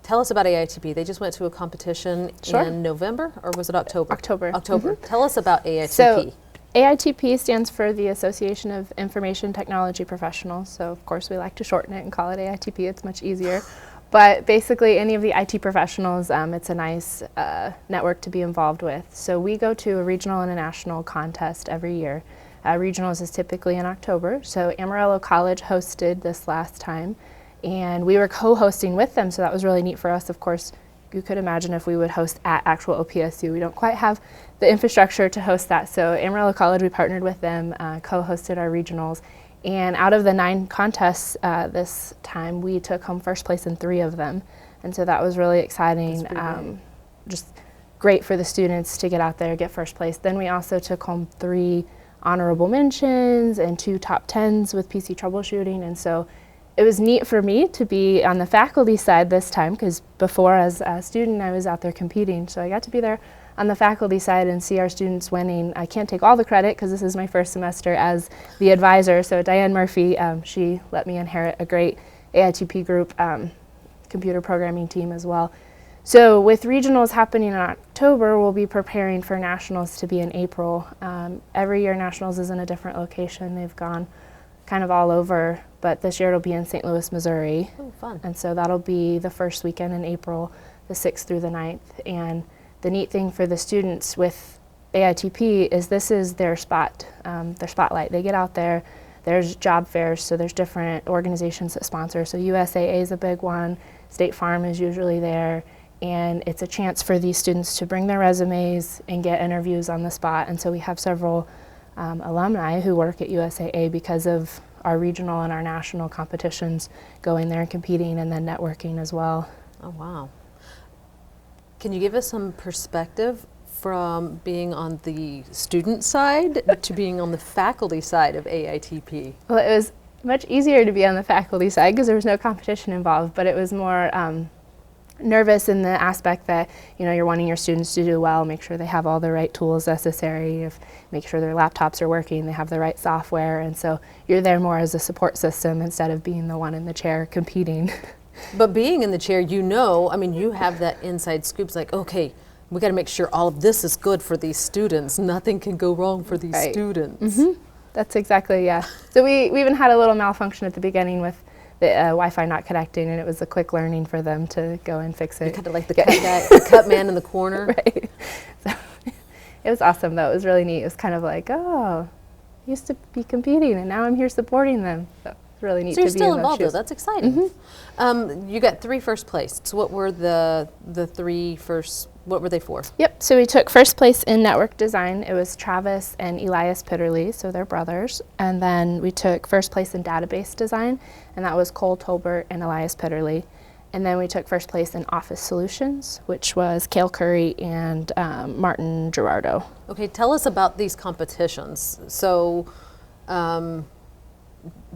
Tell us about AITP. They just went to a competition in November, or was it October? October. October. Tell us about AITP. So, AITP stands for the Association of Information Technology Professionals. So, of course, we like to shorten it and call it AITP. It's much easier. But basically, any of the IT professionals, it's a nice network to be involved with. So we go to a regional and a national contest every year. Regionals is typically in October. So Amarillo College hosted this last time, and we were co-hosting with them, so that was really neat for us. Of course, you could imagine if we would host at actual OPSU. We don't quite have the infrastructure to host that. So Amarillo College, we partnered with them, co-hosted our regionals. And out of the 9 contests this time, we took home first place in 3 of them. And so that was really exciting. Just great for the students to get out there, get first place. Then we also took home 3 honorable mentions and 2 top 10s with PC troubleshooting. And so it was neat for me to be on the faculty side this time, because before as a student I was out there competing. So I got to be there on the faculty side and see our students winning. I can't take all the credit because this is my first semester as the advisor. So Diane Murphy, she let me inherit a great AITP group, computer programming team as well. So with regionals happening in October, we'll be preparing for nationals to be in April. Every year nationals is in a different location. They've gone kind of all over, but this year it'll be in St. Louis, Missouri. Oh, fun. And so that'll be the first weekend in April, the 6th through the 9th. And the neat thing for the students with AITP is this is their spotlight. They get out there, there's job fairs, so there's different organizations that sponsor. So USAA is a big one, State Farm is usually there, and it's a chance for these students to bring their resumes and get interviews on the spot. And so we have several alumni who work at USAA because of our regional and our national competitions, going there and competing and then networking as well. Oh, wow. Can you give us some perspective from being on the student side to being on the faculty side of AITP? Well, it was much easier to be on the faculty side because there was no competition involved, but it was more nervous in the aspect that, you're wanting your students to do well, make sure they have all the right tools necessary, make sure their laptops are working, they have the right software, and so you're there more as a support system instead of being the one in the chair competing. But being in the chair, you have that inside scoop. It's like, okay, we got to make sure all of this is good for these students. Nothing can go wrong for these students. Mm-hmm. That's exactly, yeah. So we even had a little malfunction at the beginning with the Wi-Fi not connecting, and it was a quick learning for them to go and fix it. You're kind of like the cut guy, the cut man in the corner. Right. So it was awesome, though. It was really neat. It was kind of like, oh, I used to be competing, and now I'm here supporting them. So it's really neat to be in those shoes. So you're still involved, though. That's exciting. Mm-hmm. You got 3 first place. So what were the 3 first? What were they for? Yep. So we took first place in network design. It was Travis and Elias Pitterly, so they're brothers. And then we took first place in database design, and that was Cole Tolbert and Elias Pitterly. And then we took first place in Office Solutions, which was Cale Curry and Martin Gerardo. Okay, tell us about these competitions. So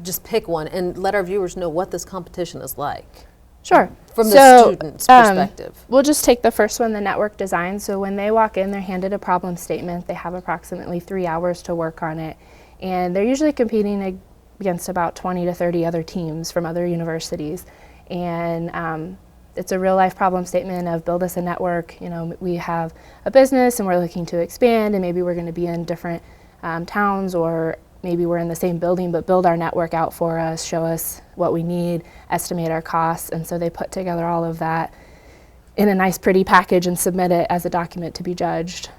just pick one and let our viewers know what this competition is like. Sure. From the student's perspective. We'll just take the first one, the network design. So when they walk in, they're handed a problem statement. They have approximately 3 hours to work on it. And they're usually competing against about 20 to 30 other teams from other universities. And it's a real life problem statement of build us a network. You know, we have a business and we're looking to expand, and maybe we're going to be in different towns, or maybe we're in the same building, but build our network out for us, show us what we need, estimate our costs. And so they put together all of that in a nice pretty package and submit it as a document to be judged.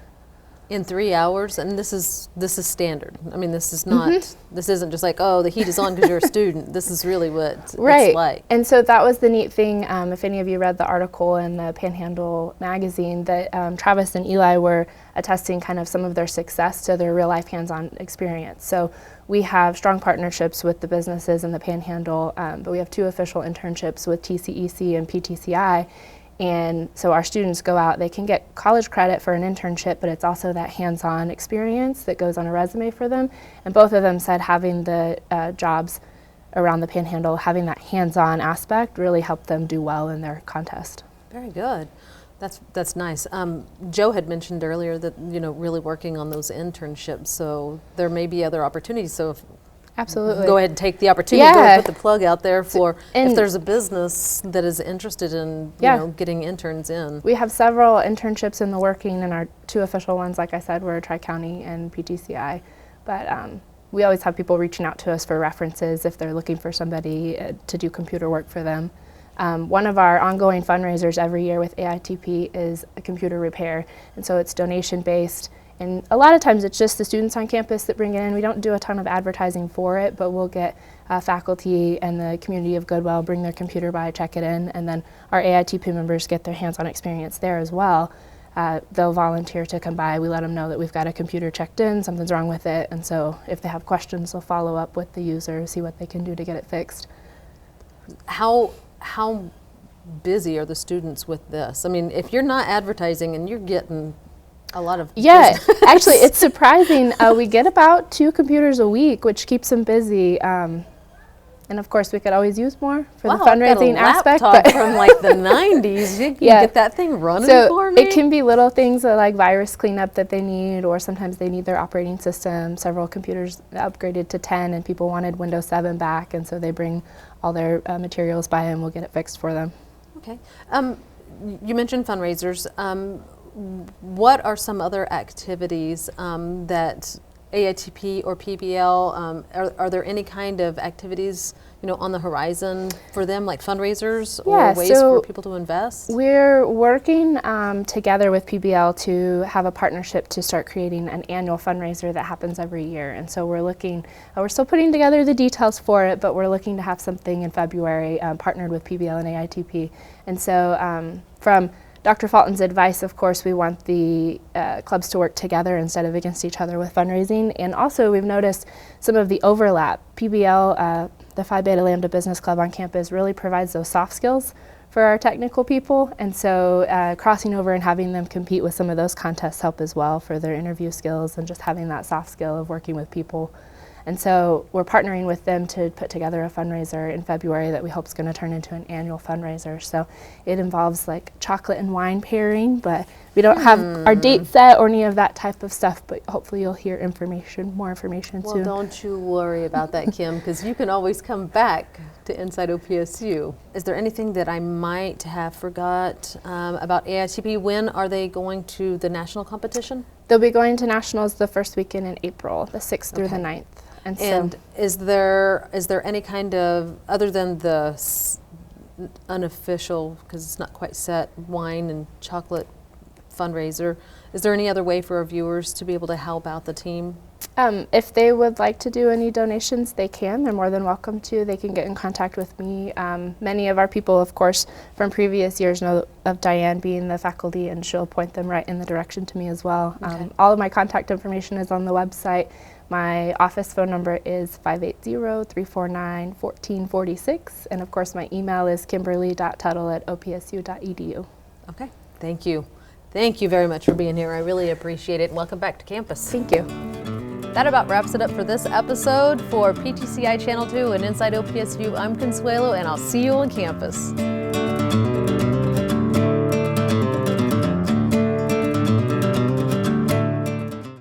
In 3 hours, and this is standard. I mean, this is not, this isn't just like, oh, the heat is on because you're a student. This is really what it's like. And so that was the neat thing, if any of you read the article in the Panhandle magazine, that Travis and Eli were attesting kind of some of their success to their real life hands-on experience. So we have strong partnerships with the businesses in the Panhandle, but we have 2 official internships with TCEC and PTCI. And so our students go out, they can get college credit for an internship, but it's also that hands-on experience that goes on a resume for them. And both of them said having the jobs around the Panhandle, having that hands-on aspect really helped them do well in their contest. Very good. That's nice. Joe had mentioned earlier that, you know, really working on those internships, so there may be other opportunities. So if Absolutely. Go ahead and take the opportunity to put the plug out there for if there's a business that is interested in you know, getting interns in. We have several internships in the working, and our 2 official ones, like I said, were Tri-County and PTCI. But we always have people reaching out to us for references if they're looking for somebody to do computer work for them. One of our ongoing fundraisers every year with AITP is a computer repair, and so it's donation based. And a lot of times it's just the students on campus that bring it in. We don't do a ton of advertising for it, but we'll get faculty and the community of Goodwill bring their computer by, check it in, and then our AITP members get their hands-on experience there as well. They'll volunteer to come by. We let them know that we've got a computer checked in, something's wrong with it, and so if they have questions, they'll follow up with the user, see what they can do to get it fixed. How busy are the students with this? I mean, if you're not advertising and you're getting a lot of actually it's surprising. We get about 2 computers a week, which keeps them busy. And of course we could always use more for the fundraising aspect. But from like the 90s, you can get that thing running for me? It can be little things like virus cleanup that they need, or sometimes they need their operating system. Several computers upgraded to 10 and people wanted Windows 7 back, and so they bring all their materials by and we'll get it fixed for them. Okay. You mentioned fundraisers. What are some other activities that AITP or PBL, are there any kind of activities, you know, on the horizon for them, like fundraisers or ways for people to invest? We're working together with PBL to have a partnership to start creating an annual fundraiser that happens every year. And so we're looking, we're still putting together the details for it, but we're looking to have something in February partnered with PBL and AITP. And so from Dr. Fulton's advice, of course, we want the clubs to work together instead of against each other with fundraising. And also we've noticed some of the overlap. PBL, the Phi Beta Lambda Business Club on campus, really provides those soft skills for our technical people. And so crossing over and having them compete with some of those contests help as well for their interview skills and just having that soft skill of working with people. And so we're partnering with them to put together a fundraiser in February that we hope is going to turn into an annual fundraiser. So it involves like chocolate and wine pairing, but we don't have our date set or any of that type of stuff, but hopefully you'll hear more information soon. Well, don't you worry about that, Kim, because you can always come back to Inside OPSU. Is there anything that I might have forgot about AITP? When are they going to the national competition? They'll be going to nationals the first weekend in April, the 6th through the 9th. And is there any kind of, other than the unofficial, because it's not quite set, wine and chocolate fundraiser, is there any other way for our viewers to be able to help out the team? If they would like to do any donations, they can. They're more than welcome to. They can get in contact with me. Many of our people, of course, from previous years know of Diane being the faculty, and she'll point them right in the direction to me as well. Okay. All of my contact information is on the website. My office phone number is 580-349-1446. And of course, my email is kimberly.tuttle@opsu.edu. Okay, thank you. Thank you very much for being here. I really appreciate it. Welcome back to campus. Thank you. That about wraps it up for this episode. For PTCI Channel 2 and Inside OPSU, I'm Consuelo, and I'll see you on campus.